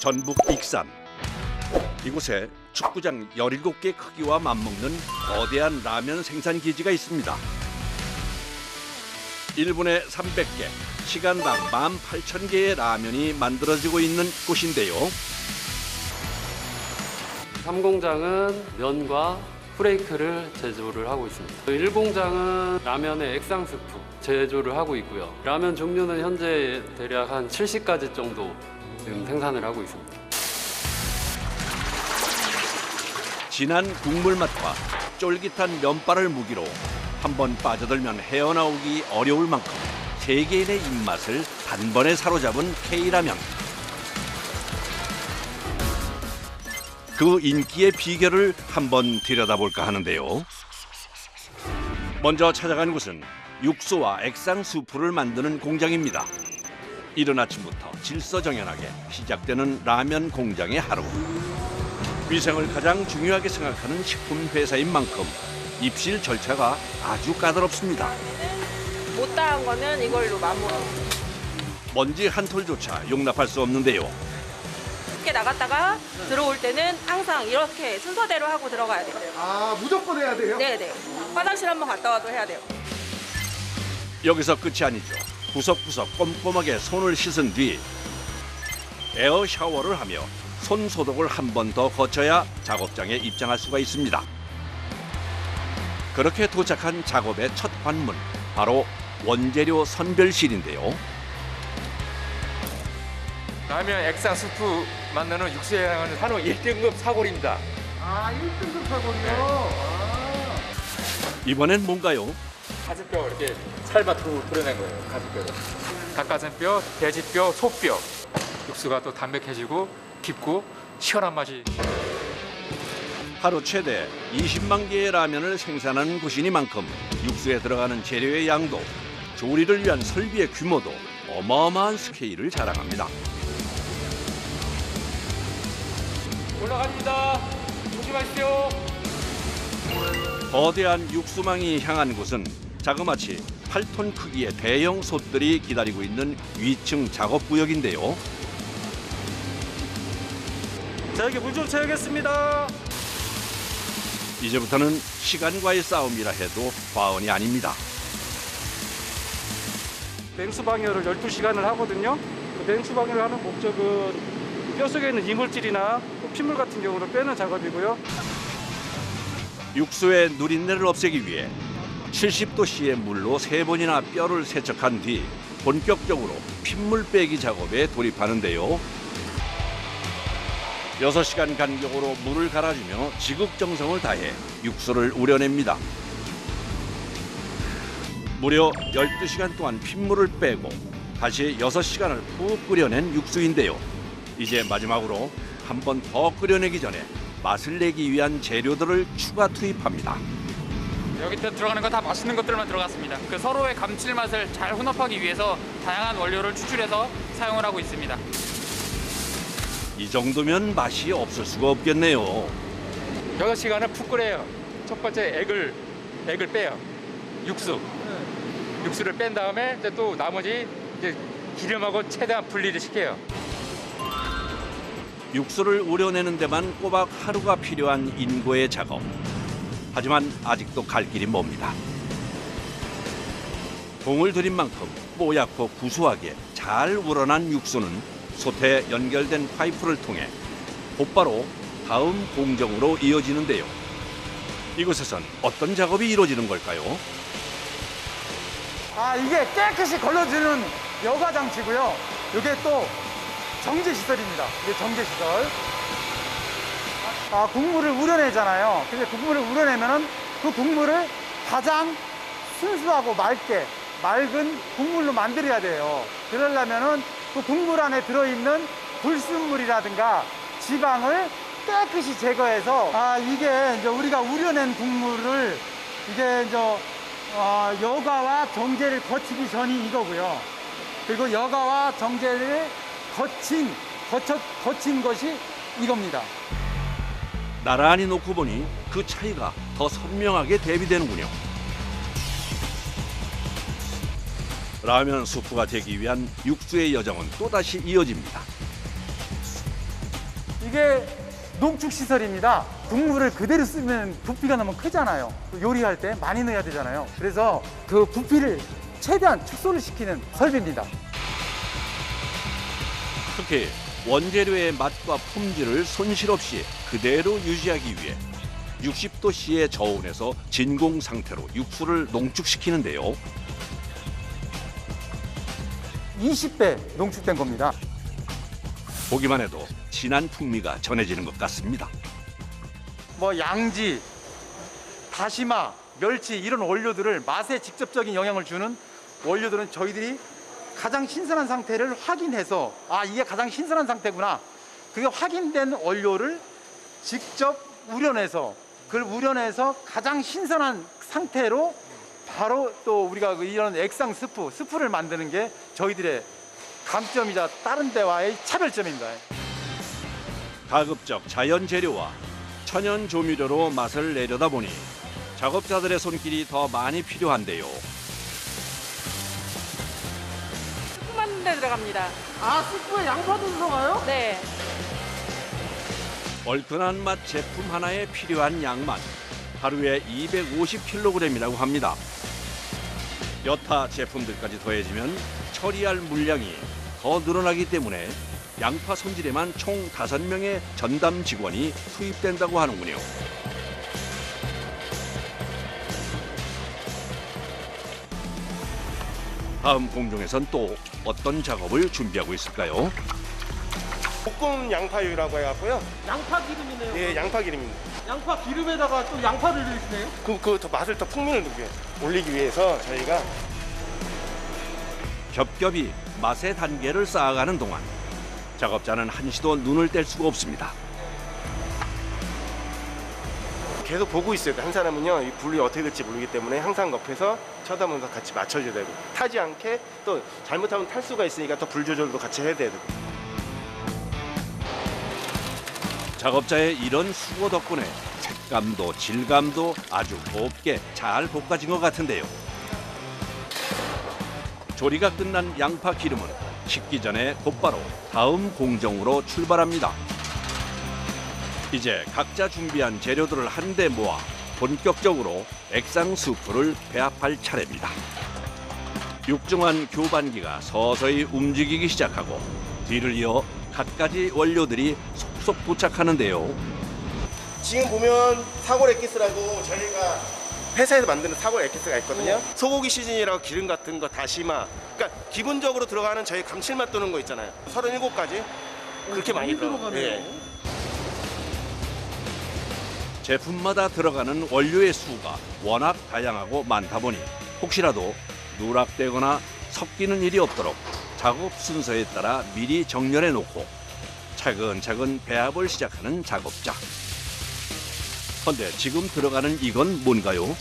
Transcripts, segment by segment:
전북 익산. 이곳에 축구장 17개 크기와 맞먹는 거대한 라면 생산 기지가 있습니다. 1분에 300개, 시간당 18,000개의 라면이 만들어지고 있는 곳인데요. 3공장은 면과 프레이크를 제조를 하고 있습니다. 1공장은 라면의 액상 스프 제조를 하고 있고요. 라면 종류는 현재 대략 한 70가지 정도 지금 생산을 하고 있습니다. 진한 국물 맛과 쫄깃한 면발을 무기로 한번 빠져들면 헤어나오기 어려울 만큼 세계인의 입맛을 단번에 사로잡은 K라면. 그 인기의 비결을 한번 들여다볼까 하는데요. 먼저 찾아간 곳은 육수와 액상 수프를 만드는 공장입니다. 이른 아침부터 질서정연하게 시작되는 라면 공장의 하루. 위생을 가장 중요하게 생각하는 식품 회사인 만큼 입실 절차가 아주 까다롭습니다. 못다한 거는 이걸로 마무리. 먼지 한 톨조차 용납할 수 없는데요. 밖에 나갔다가 들어올 때는 항상 이렇게 순서대로 하고 들어가야 돼요. 아, 무조건 해야 돼요? 네네. 화장실 한번 갔다 와도 해야 돼요. 여기서 끝이 아니죠. 구석구석 꼼꼼하게 손을 씻은 뒤 에어 샤워를 하며 손 소독을 한 번 더 거쳐야 작업장에 입장할 수가 있습니다. 그렇게 도착한 작업의 첫 관문, 바로 원재료 선별실인데요. 라면 액상 수프 만드는 육수에 해당하는 한우 1등급 사골입니다. 아, 1등급 사골이요? 아. 이번엔 뭔가요? 가슴뼈 이렇게 살밭으로 드러낸 거예요. 가슴뼈를. 닭가슴뼈, 돼지뼈, 소뼈. 육수가 또 담백해지고 깊고 시원한 맛이. 하루 최대 20만 개의 라면을 생산하는 곳이니만큼 육수에 들어가는 재료의 양도, 조리를 위한 설비의 규모도 어마어마한 스케일을 자랑합니다. 올라갑니다. 조심하십시오. 거대한 육수망이 향한 곳은 자그마치 8톤 크기의 대형 솥들이 기다리고 있는 위층 작업구역인데요. 자, 여기 물 좀 채우겠습니다. 이제부터는 시간과의 싸움이라 해도 과언이 아닙니다. 냉수 방열을 12시간을 하거든요. 그 냉수 방열을 하는 목적은 뼈 속에 있는 이물질이나 핏물 같은 경우를 빼는 작업이고요. 육수의 누린내를 없애기 위해 70도씨의 물로 3번이나 뼈를 세척한 뒤 본격적으로 핏물 빼기 작업에 돌입하는데요. 6시간 간격으로 물을 갈아주며 지극정성을 다해 육수를 우려냅니다. 무려 12시간 동안 핏물을 빼고 다시 6시간을 푹 끓여낸 육수인데요. 이제 마지막으로 한 번 더 끓여내기 전에 맛을 내기 위한 재료들을 추가 투입합니다. 여기 들어가는 거 다 맛있는 것들만 들어갔습니다. 그 서로의 감칠맛을 잘 혼합하기 위해서 다양한 원료를 추출해서 사용을 하고 있습니다. 이 정도면 맛이 없을 수가 없겠네요. 6시간을 푹 끓여요. 첫 번째 액을 빼요. 육수를 뺀 다음에 이제 또 나머지 이제 기름하고 최대한 분리를 시켜요. 육수를 우려내는 데만 꼬박 하루가 필요한 인고의 작업. 하지만 아직도 갈 길이 멉니다. 공을 들인 만큼 뽀얗고 구수하게 잘 우러난 육수는 솥에 연결된 파이프를 통해 곧바로 다음 공정으로 이어지는데요. 이곳에선 어떤 작업이 이루어지는 걸까요? 아, 이게 깨끗이 걸러주는 여과 장치고요. 이게 또 정제 시설입니다. 이게 정제 시설. 아, 국물을 우려내잖아요. 근데 국물을 우려내면은 그 국물을 가장 순수하고 맑은 국물로 만들어야 돼요. 그러려면은 그 국물 안에 들어있는 불순물이라든가 지방을 깨끗이 제거해서 이게 이제 우리가 우려낸 국물을 이게 이제 여과와 정제를 거치기 전이 이거고요. 그리고 여과와 정제를 거친 것이 이겁니다. 나란히 놓고 보니 그 차이가 더 선명하게 대비되는군요. 라면 수프가 되기 위한 육수의 여정은 또다시 이어집니다. 이게 농축 시설입니다. 국물을 그대로 쓰면 부피가 너무 크잖아요. 요리할 때 많이 넣어야 되잖아요. 그래서 그 부피를 최대한 축소를 시키는 설비입니다. 특히 원재료의 맛과 품질을 손실 없이 그대로 유지하기 위해 60도씨의 저온에서 진공 상태로 육수를 농축시키는데요. 20배 농축된 겁니다. 보기만 해도 진한 풍미가 전해지는 것 같습니다. 뭐 양지, 다시마, 멸치 이런 원료들을 맛에 직접적인 영향을 주는 원료들은 저희들이 가장 신선한 상태를 확인해서 아 이게 가장 신선한 상태구나. 그게 확인된 원료를 직접 우려내서 그걸 우려내서 가장 신선한 상태로 바로 또 우리가 이런 액상 스프를 만드는 게 저희들의 강점이자 다른 데와의 차별점입니다. 가급적 자연 재료와 천연 조미료로 맛을 내려다 보니 작업자들의 손길이 더 많이 필요한데요. 스프 만드는 데 들어갑니다. 아 스프에 양파도 들어가요? 네. 얼큰한 맛 제품 하나에 필요한 양만 하루에 250kg이라고 합니다. 여타 제품들까지 더해지면 처리할 물량이 더 늘어나기 때문에 양파 손질에만 총 5명의 전담 직원이 투입된다고 하는군요. 다음 공정에선 또 어떤 작업을 준비하고 있을까요? 볶음 양파유라고 해갖고요. 양파 기름이네요. 예, 양파 기름입니다. 양파 기름에다가 또 양파를 넣으시네요. 그 맛을 더 풍미를 올리기 위해서 저희가 겹겹이 맛의 단계를 쌓아가는 동안 작업자는 한시도 눈을 뗄 수가 없습니다. 계속 보고 있어야 돼. 한 사람은요, 이 불이 어떻게 될지 모르기 때문에 항상 옆에서 쳐다보면서 같이 맞춰줘야 되고 타지 않게 또 잘못하면 탈 수가 있으니까 또 불 조절도 같이 해야 되고. 작업자의 이런 수고 덕분에 색감도 질감도 아주 곱게 잘 볶아진 것 같은데요. 조리가 끝난 양파 기름은 식기 전에 곧바로 다음 공정으로 출발합니다. 이제 각자 준비한 재료들을 한데 모아 본격적으로 액상 수프를 배합할 차례입니다. 육중한 교반기가 서서히 움직이기 시작하고 뒤를 이어 갖가지 원료들이 속속 도착하는데요. 지금 보면 사골 엑기스라고 저희가 회사에서 만드는 사골 엑기스가 있거든요. 소고기 시즌이라고 기름 같은 거, 다시마. 그러니까 기본적으로 들어가는 저희 감칠맛 도는 거 있잖아요. 37가지 그렇게 많이 들어가요. 예. 제품마다 들어가는 원료의 수가 워낙 다양하고 많다 보니 혹시라도 누락되거나 섞이는 일이 없도록 작업 순서에 따라 미리 정렬해 놓고 차근차근 배합을 시작하는 작업자. 그런데 지금 들어가는 이건 뭔가요?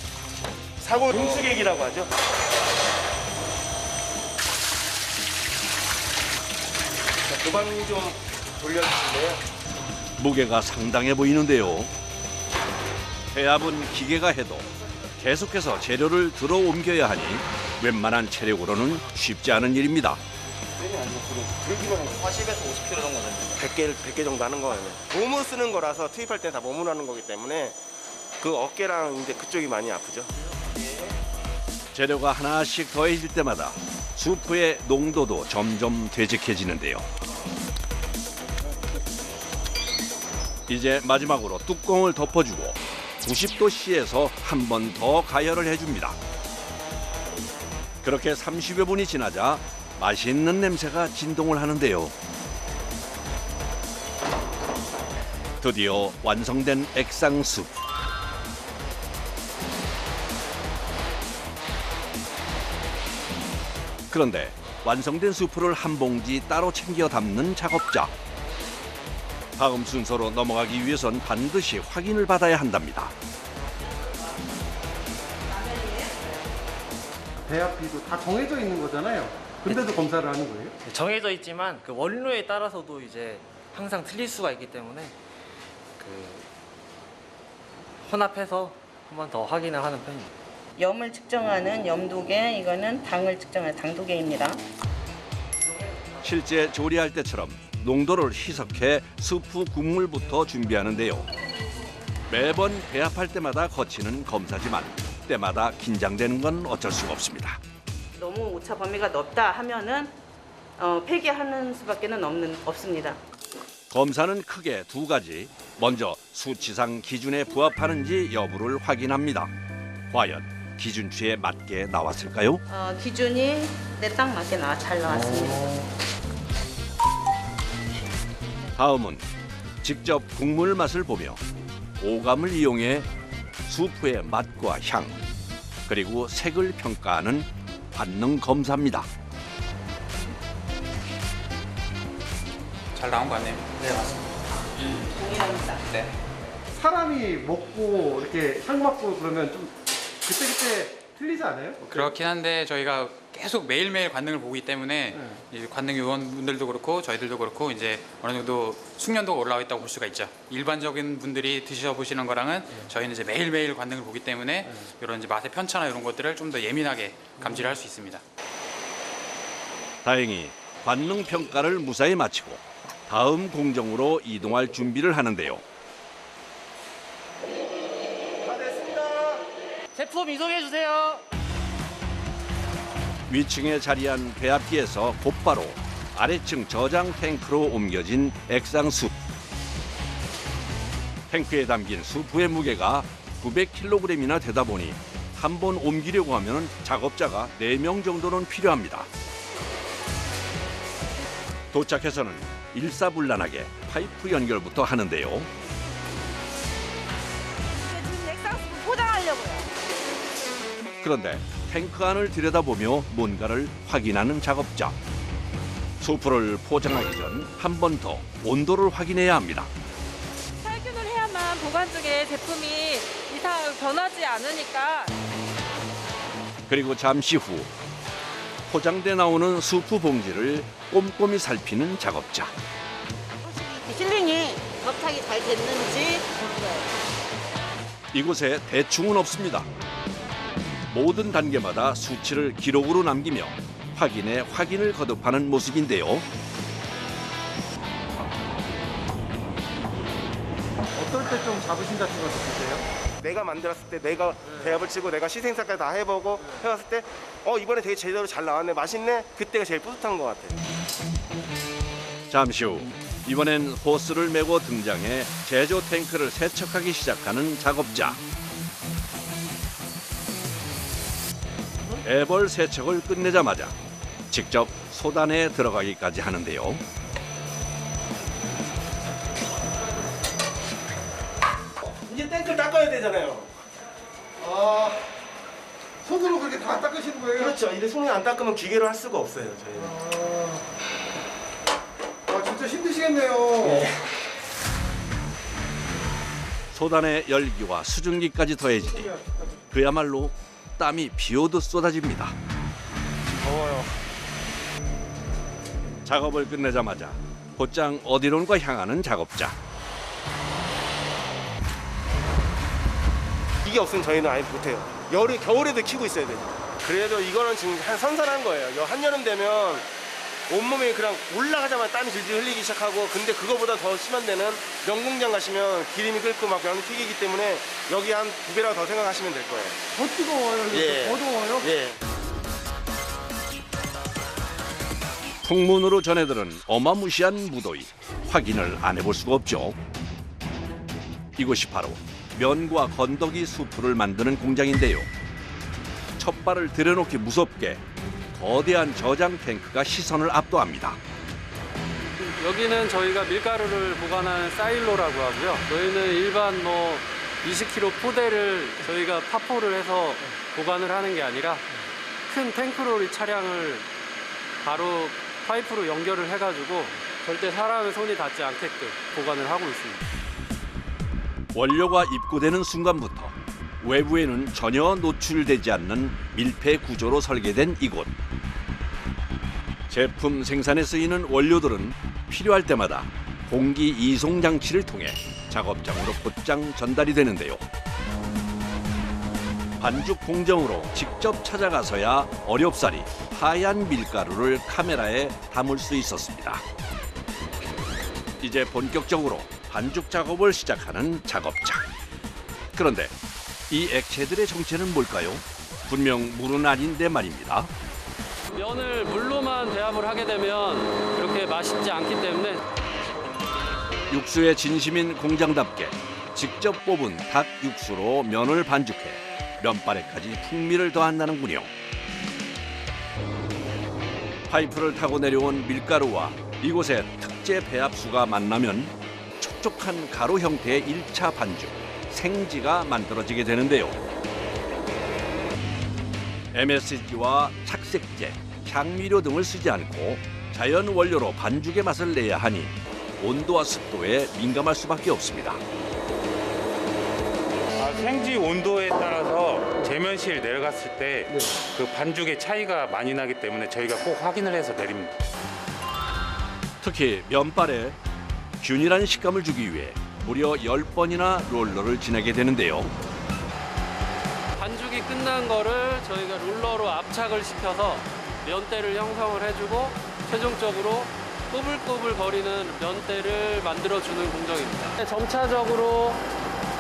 사골 음수객이라고 하죠. 도방 좀 돌려주실래요? 무게가 상당해 보이는데요. 배합은 기계가 해도 계속해서 재료를 들어 옮겨야 하니 웬만한 체력으로는 쉽지 않은 일입니다. 들기만 해요. 40에서 50kg 정도 됩니다. 100개 정도 하는 거예요. 몸으로 쓰는 거라서 투입할 때는 다 몸으로 하는 거기 때문에 그 어깨랑 이제 그쪽이 많이 아프죠. 재료가 하나씩 더해질 때마다 수프의 농도도 점점 되직해지는데요. 이제 마지막으로 뚜껑을 덮어주고 90도씨에서 한 번 더 가열을 해줍니다. 그렇게 30여 분이 지나자 맛있는 냄새가 진동을 하는데요. 드디어 완성된 액상 수프. 그런데 완성된 수프를 한 봉지 따로 챙겨 담는 작업자. 다음 순서로 넘어가기 위해선 반드시 확인을 받아야 한답니다. 배합비도 다 정해져 있는 거잖아요. 근데도 검사를 하는 거예요? 정해져 있지만 그 원료에 따라서도 이제 항상 틀릴 수가 있기 때문에 그 혼합해서 한 번 더 확인을 하는 편입니다. 염을 측정하는 염도계, 이거는 당을 측정하는 당도계입니다. 실제 조리할 때처럼 농도를 희석해 수프 국물부터 준비하는데요. 매번 배합할 때마다 거치는 검사지만 때마다 긴장되는 건 어쩔 수가 없습니다. 너무 오차 범위가 넓다 하면은 폐기하는 수밖에는 없습니다. 검사는 크게 두 가지. 먼저 수치상 기준에 부합하는지 여부를 확인합니다. 과연 기준치에 맞게 나왔을까요? 기준이 딱 맞게 잘 나왔습니다. 다음은 직접 국물 맛을 보며 오감을 이용해 수프의 맛과 향, 그리고 색을 평가하는 관능 검사입니다. 잘 나온 것 같네요. 네, 맞습니다. 동일합니다. 네. 사람이 먹고 이렇게 향 맡고 그러면 좀 그때그때 틀리지 않아요? 그렇긴 한데 저희가 계속 매일매일 관능을 보기 때문에 이제 관능 요원분들도 그렇고 저희들도 그렇고 이제 어느 정도 숙련도가 올라와 있다고 볼 수가 있죠. 일반적인 분들이 드셔보시는 거랑은 저희는 이제 매일매일 관능을 보기 때문에 이런 이제 맛의 편차나 이런 것들을 좀 더 예민하게 감지를 할 수 있습니다. 다행히 관능 평가를 무사히 마치고 다음 공정으로 이동할 준비를 하는데요. 제품 이동해 주세요. 위층에 자리한 배합기에서 곧바로 아래층 저장 탱크로 옮겨진 액상수. 탱크에 담긴 수프의 무게가 900kg이나 되다 보니 한 번 옮기려고 하면 작업자가 4명 정도는 필요합니다. 도착해서는 일사불란하게 파이프 연결부터 하는데요. 지금 액상수 포장하려고요. 그런데 탱크 안을 들여다보며 뭔가를 확인하는 작업자. 수프를 포장하기 전 한 번 더 온도를 확인해야 합니다. 살균을 해야만 보관 중에 제품이 이상 변하지 않으니까. 그리고 잠시 후 포장돼 나오는 수프 봉지를 꼼꼼히 살피는 작업자. 실링이 접착이 잘 됐는지 이곳에 대충은 없습니다. 모든 단계마다 수치를 기록으로 남기며 확인에 확인을 거듭하는 모습인데요. 어떨 때 좀 자부심 같은 거 느끼세요? 내가 만들었을 때 내가 배합을 치고 내가 시생사까지 다 해보고 해봤을 때 이번에 되게 제대로 잘 나왔네, 맛있네. 그때가 제일 뿌듯한 것 같아요. 잠시 후 이번엔 호스를 메고 등장해 제조 탱크를 세척하기 시작하는 작업자. 애벌 세척을 끝내자마자 직접 소단에 들어가기까지 하는데요. 이제 탱크를 닦아야 되잖아요. 손으로 그렇게 다 닦으시는 거예요? 그렇죠. 이제 손이 안 닦으면 기계로 할 수가 없어요, 저희는. 진짜 힘드시겠네요. 소단의 열기와 수증기까지 더해지니 그야말로 땀이 비오듯 쏟아집니다. 더워요. 작업을 끝내자마자 곧장 어디론가 향하는 작업자. 기계 없으면 저희는 아예 못해요. 겨울에도 키고 있어야 돼요. 그래도 이거는 지금 한 선선한 거예요. 한여름 되면 온몸이 그냥 올라가자마자 땀이 질질 흘리기 시작하고, 근데 그거보다 더 심한 데는 명공장 가시면 기름이 끓고 막 면이 튀기기 때문에 여기 한 2배라고 더 생각하시면 될 거예요. 더 뜨거워요. 예. 더 더워요. 예. 풍문으로 전해들은 어마무시한 무더위. 확인을 안 해볼 수가 없죠. 이곳이 바로 면과 건더기 수프를 만드는 공장인데요. 첫 발을 들여놓기 무섭게 거대한 저장 탱크가 시선을 압도합니다. 여기는 저희가 밀가루를 보관하는 사일로라고 하고요. 저희는 일반 20kg 포대를 저희가 파포를 해서 보관을 하는 게 아니라 큰 탱크로리 차량을 바로 파이프로 연결을 해가지고 절대 사람의 손이 닿지 않게끔 보관을 하고 있습니다. 원료가 입고되는 순간부터 외부에는 전혀 노출되지 않는 밀폐 구조로 설계된 이곳. 제품 생산에 쓰이는 원료들은 필요할 때마다 공기 이송 장치를 통해 작업장으로 곧장 전달이 되는데요. 반죽 공정으로 직접 찾아가서야 어렵사리 하얀 밀가루를 카메라에 담을 수 있었습니다. 이제 본격적으로 반죽 작업을 시작하는 작업자. 그런데 이 액체들의 정체는 뭘까요? 분명 물은 아닌데 말입니다. 면을 물로만 배합을 하게 되면 그렇게 맛있지 않기 때문에 육수의 진심인 공장답게 직접 뽑은 닭 육수로 면을 반죽해 면발에까지 풍미를 더한다는군요. 파이프를 타고 내려온 밀가루와 이곳의 특제 배합수가 만나면 촉촉한 가루 형태의 1차 반죽, 생지가 만들어지게 되는데요. MSG와 착색제, 향미료 등을 쓰지 않고 자연 원료로 반죽의 맛을 내야 하니 온도와 습도에 민감할 수밖에 없습니다. 생지 온도에 따라서 제면실 내려갔을 때 그 반죽의 차이가 많이 나기 때문에 저희가 꼭 확인을 해서 내립니다. 특히 면발에 균일한 식감을 주기 위해 무려 10번이나 롤러를 지내게 되는데요. 반죽이 끝난 거를 저희가 롤러로 압착을 시켜서 면대를 형성을 해주고 최종적으로 꼬불꼬불 거리는 면대를 만들어주는 공정입니다. 점차적으로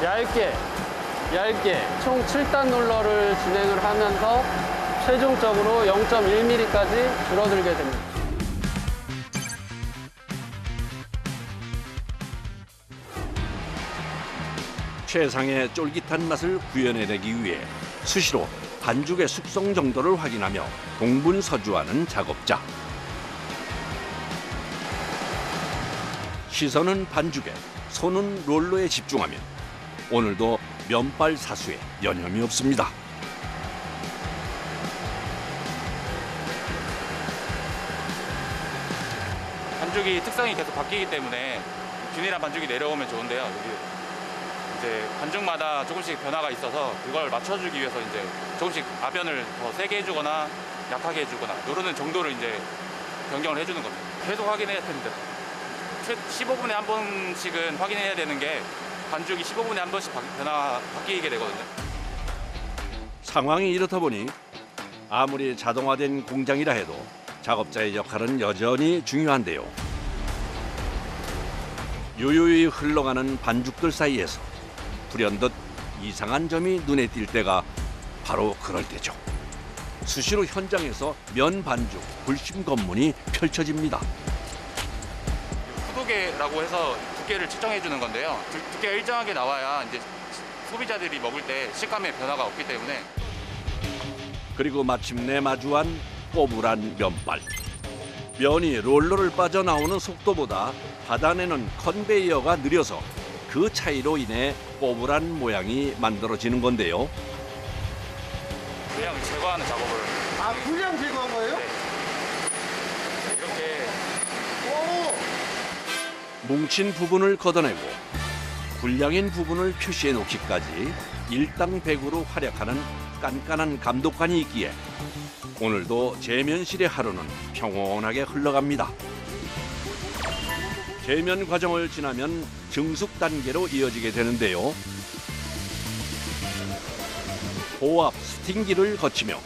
얇게 총 7단 롤러를 진행을 하면서 최종적으로 0.1mm까지 줄어들게 됩니다. 최상의 쫄깃한 맛을 구현해내기 위해 수시로 반죽의 숙성 정도를 확인하며 동분서주하는 작업자. 시선은 반죽에, 손은 롤러에 집중하면 오늘도 면발 사수에 여념이 없습니다. 반죽이 특성이 계속 바뀌기 때문에 균일한 반죽이 내려오면 좋은데요. 여기 이제 반죽마다 조금씩 변화가 있어서 그걸 맞춰주기 위해서 이제 조금씩 아변을 더 세게 해주거나 약하게 해주거나 누르는 정도를 이제 변경을 해주는 겁니다. 계속 확인해야 됩니다. 15분에 한 번씩은 확인해야 되는 게 반죽이 15분에 한 번씩 바뀌게 되거든요. 상황이 이렇다 보니 아무리 자동화된 공장이라 해도 작업자의 역할은 여전히 중요한데요. 유유히 흘러가는 반죽들 사이에서 불현듯 이상한 점이 눈에 띌 때가 바로 그럴 때죠. 수시로 현장에서 면 반죽 불심 검문이 펼쳐집니다. 후두개라고 해서 두께를 측정해 주는 건데요. 두께가 일정하게 나와야 이제 소비자들이 먹을 때 식감에 변화가 없기 때문에. 그리고 마침내 마주한 꼬불한 면발. 면이 롤러를 빠져나오는 속도보다 받아내는 컨베이어가 느려서 그 차이로 인해 꼬불한 모양이 만들어지는 건데요. 불량을 제거하는 작업을. 아, 불량 제거한 거예요? 네. 이렇게 뭉친 부분을 걷어내고 불량인 부분을 표시해 놓기까지 일당백으로 활약하는 깐깐한 감독관이 있기에 오늘도 제면실의 하루는 평온하게 흘러갑니다. 제면 과정을 지나면 증숙 단계로 이어지게 되는데요. 고압 스팅기를 거치며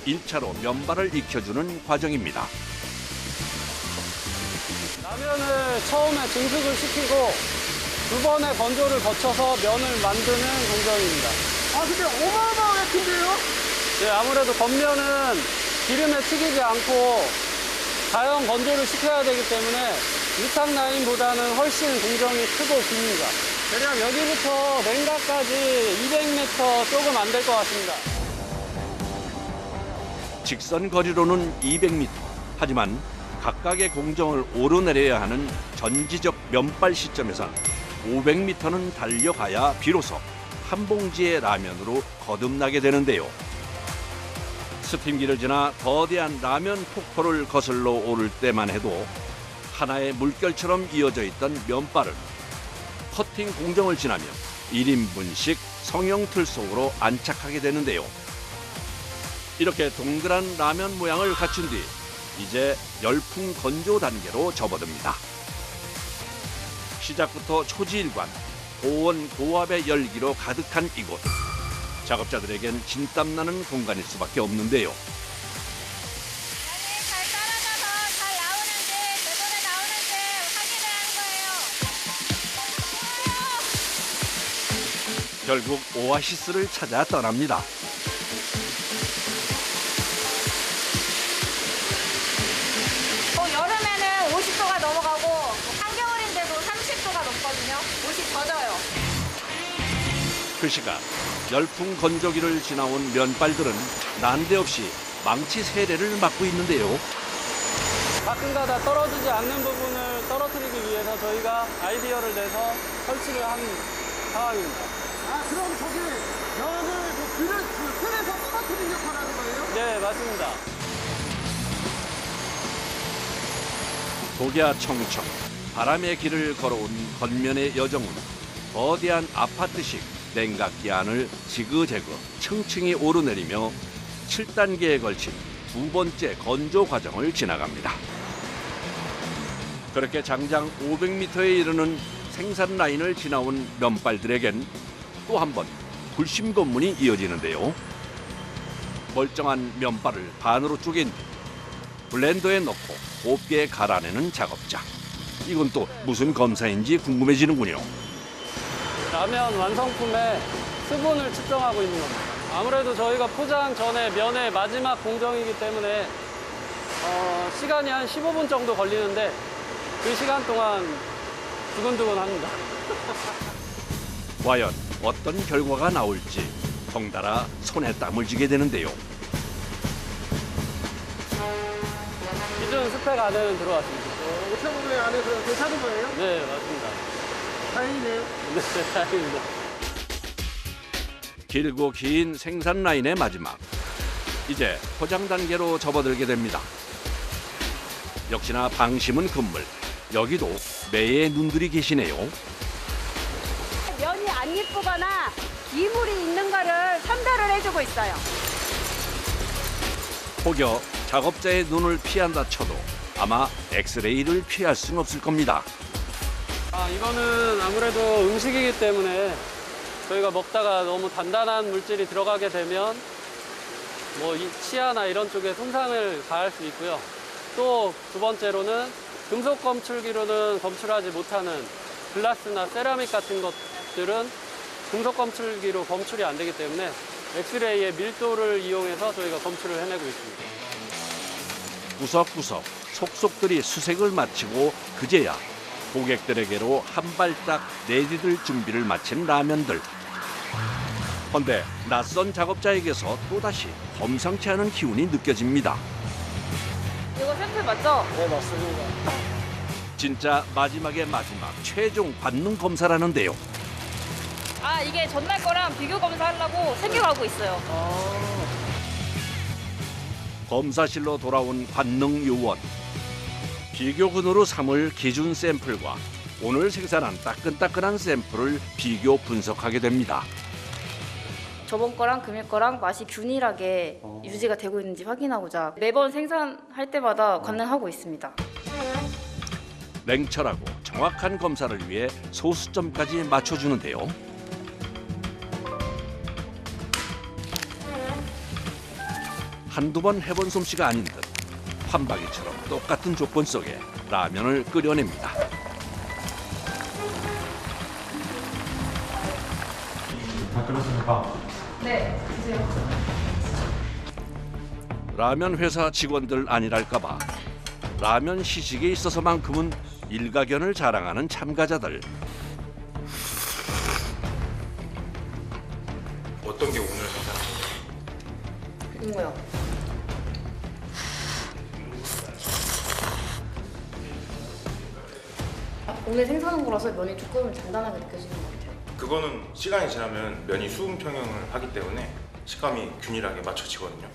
1차로 면발을 익혀주는 과정입니다. 라면을 처음에 증숙을 시키고 2번의 건조를 거쳐서 면을 만드는 공정입니다. 아, 근데 어마어마하게 큰데요? 네, 아무래도 겉면은 기름에 튀기지 않고 자연 건조를 시켜야 되기 때문에 유탁 라인보다는 훨씬 공정이 크고 깁니다. 대략 여기부터 냉각까지 200m 조금 안 될 것 같습니다. 직선 거리로는 200m. 하지만 각각의 공정을 오르내려야 하는 전지적 면발 시점에선 500m는 달려가야 비로소 한 봉지의 라면으로 거듭나게 되는데요. 스팀기를 지나 거대한 라면 폭포를 거슬러 오를 때만 해도 하나의 물결처럼 이어져 있던 면발을 커팅 공정을 지나며 1인분씩 성형틀 속으로 안착하게 되는데요. 이렇게 동그란 라면 모양을 갖춘 뒤 이제 열풍 건조 단계로 접어듭니다. 시작부터 초지일관, 고온 고압의 열기로 가득한 이곳. 작업자들에겐 진땀나는 공간일 수밖에 없는데요. 잘 따라가서 잘 나오는지 제대로 나오는지 확인을 하는 거예요. 결국 오아시스를 찾아 떠납니다. 여름에는 50도가 넘어가고 한겨울인데도 30도가 넘거든요. 옷이 젖어요. 그 시간 열풍 건조기를 지나온 면발들은 난데없이 망치 세례를 맞고 있는데요. 가끔가다 떨어지지 않는 부분을 떨어뜨리기 위해서 저희가 아이디어를 내서 설치를 한 상황입니다. 아, 그럼 저기 면을 틀에서 떨어뜨린 역할을 하는 거예요? 네, 맞습니다. 독야 청청 바람의 길을 걸어온 건면의 여정은 거대한 아파트식 냉각기 안을 지그재그 층층이 오르내리며 7단계에 걸친 두 번째 건조 과정을 지나갑니다. 그렇게 장장 500m에 이르는 생산 라인을 지나온 면발들에겐 또 한 번 불심 검문이 이어지는데요. 멀쩡한 면발을 반으로 쪼갠 뒤 블렌더에 넣고 곱게 갈아내는 작업자. 이건 또 무슨 검사인지 궁금해지는군요. 라면 완성품의 수분을 측정하고 있는 겁니다. 아무래도 저희가 포장 전에 면의 마지막 공정이기 때문에 시간이 한 15분 정도 걸리는데 그 시간 동안 두근두근합니다. 과연 어떤 결과가 나올지 덩달아 손에 땀을 쥐게 되는데요. 기준 스펙 안에는 들어왔습니다. 5,500 안에서 괜찮은 거예요? 네, 맞습니다. 다행이네요. 네, 다행입니다. 길고 긴 생산 라인의 마지막. 이제 포장 단계로 접어들게 됩니다. 역시나 방심은 금물. 여기도 매의 눈들이 계시네요. 면이 안 예쁘거나 이물이 있는 거를 선별을 해주고 있어요. 혹여 작업자의 눈을 피한다 쳐도 아마 엑스레이를 피할 수는 없을 겁니다. 이거는 아무래도 음식이기 때문에 저희가 먹다가 너무 단단한 물질이 들어가게 되면 뭐 이 치아나 이런 쪽에 손상을 가할 수 있고요. 또 두 번째로는 금속 검출기로는 검출하지 못하는 글라스나 세라믹 같은 것들은 금속 검출기로 검출이 안 되기 때문에 엑스레이의 밀도를 이용해서 저희가 검출을 해내고 있습니다. 구석구석 속속들이 수색을 마치고 그제야 고객들에게로 한 발짝 내디딜 준비를 마친 라면들. 그런데 낯선 작업자에게서 또다시 범상치 않은 기운이 느껴집니다. 이거 샘플 맞죠? 네, 맞습니다. 진짜 마지막의 마지막 최종 관능 검사라는데요. 이게 전날 거랑 비교 검사하려고 챙겨가고 있어요. 검사실로 돌아온 관능 요원. 비교군으로 삼을 기준 샘플과 오늘 생산한 따끈따끈한 샘플을 비교 분석하게 됩니다. 저번 거랑 금일 거랑 맛이 균일하게 유지가 되고 있는지 확인하고자 매번 생산할 때마다 관능하고 있습니다. 냉철하고 정확한 검사를 위해 소수점까지 맞춰주는데요. 한두 번 해본 솜씨가 아닌 듯 판박이처럼 똑같은 조건 속에 라면을 끓여냅니다. 다 끓였으니까. 네, 드세요. 라면 회사 직원들 아니랄까봐 라면 시식에 있어서만큼은 일가견을 자랑하는 참가자들. 어떤 게 오늘 생산하신 거예요? 이거요. 오늘 생산한 거라서 면이 조금 단단하게 느껴지는 것 같아요. 그거는 시간이 지나면 면이 수분 평형을 하기 때문에 식감이 균일하게 맞춰지거든요.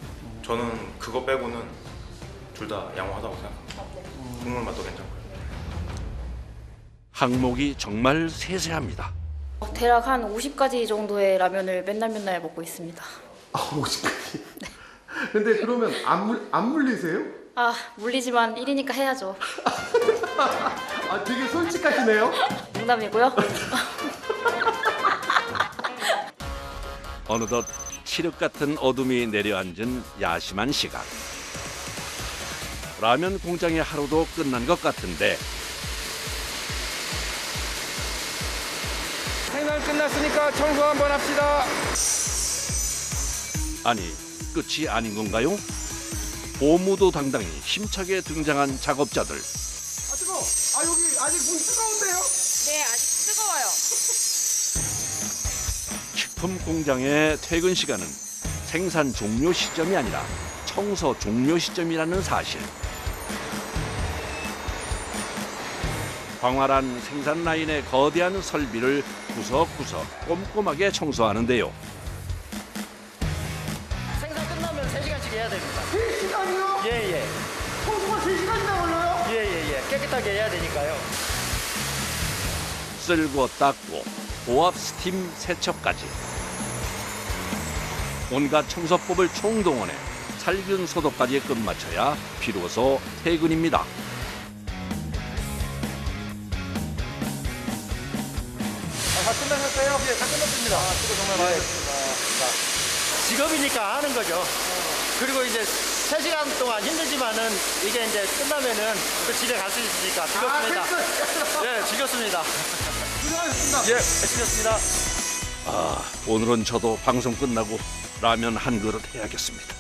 저는 그거 빼고는 둘 다 양호하다고 생각합니다. 국물 맛도 괜찮고요. 항목이 정말 세세합니다. 대략 한 50가지 정도의 라면을 맨날 먹고 있습니다. 50가지? 네. 근데 그러면 안 물리세요? 물리지만 1이니까 해야죠. 되게 솔직하시네요. 농담이고요. 어느덧 칠흑 같은 어둠이 내려앉은 야심한 시간. 라면 공장의 하루도 끝난 것 같은데 생산 끝났으니까 청소 한번 합시다. 아니, 끝이 아닌 건가요? 오무도 당당히 힘차게 등장한 작업자들. 뜨거워. 여기 아직 문 뜨거운데요? 네, 아직 뜨거워요. 식품 공장의 퇴근 시간은 생산 종료 시점이 아니라 청소 종료 시점이라는 사실. 광활한 생산 라인의 거대한 설비를 구석구석 꼼꼼하게 청소하는데요. 생산 끝나면 3시간씩 해야 됩니다. 3시간이요? 예. 청소가 3시간이나 걸려요? 예. 깨끗하게 해야 되니까요. 쓸고 닦고 고압 스팀 세척까지 온갖 청소법을 총동원해 살균 소독까지 끝마쳐야 비로소 퇴근입니다. 다 끝나셨어요? 예, 다 끝났습니다. 수고 정말 많으셨습니다. 직업이니까 하는 거죠. 그리고 이제 3시간 동안 힘들지만은 이게 이제 끝나면은 또 집에 갈 수 있으니까 즐겁습니다. 네, 즐겁습니다. 수고하셨습니다. 예, 열심히 했습니다. 오늘은 저도 방송 끝나고 라면 한 그릇 해야겠습니다.